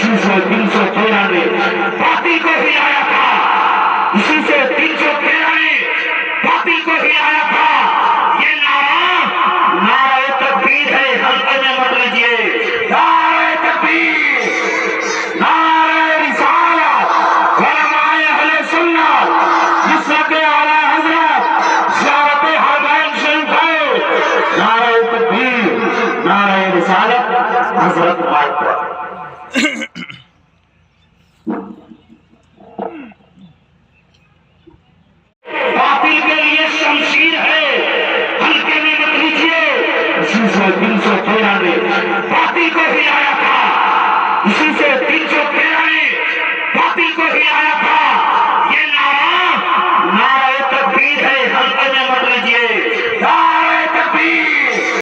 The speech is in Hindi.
इसी से 313 में बातिल को हिलाया था, इसी से 313 में बातिल को हिलाया था। ये नारा नारे तकबीर है, हल्के में मत लीजिए। नारे तकबीर, नारे रिसालत, उलमाए अहले सुन्नत, मसलके आला हजरत, ज़ियारत हरमैन शरीफ है। नारे तकबीर, नारे रिसालत, हजरत माइक पर। बातिल के लिए शमशीर है, हल्के में मत लीजिए। इसी से 313 में बातिल को हिलाया था, इसी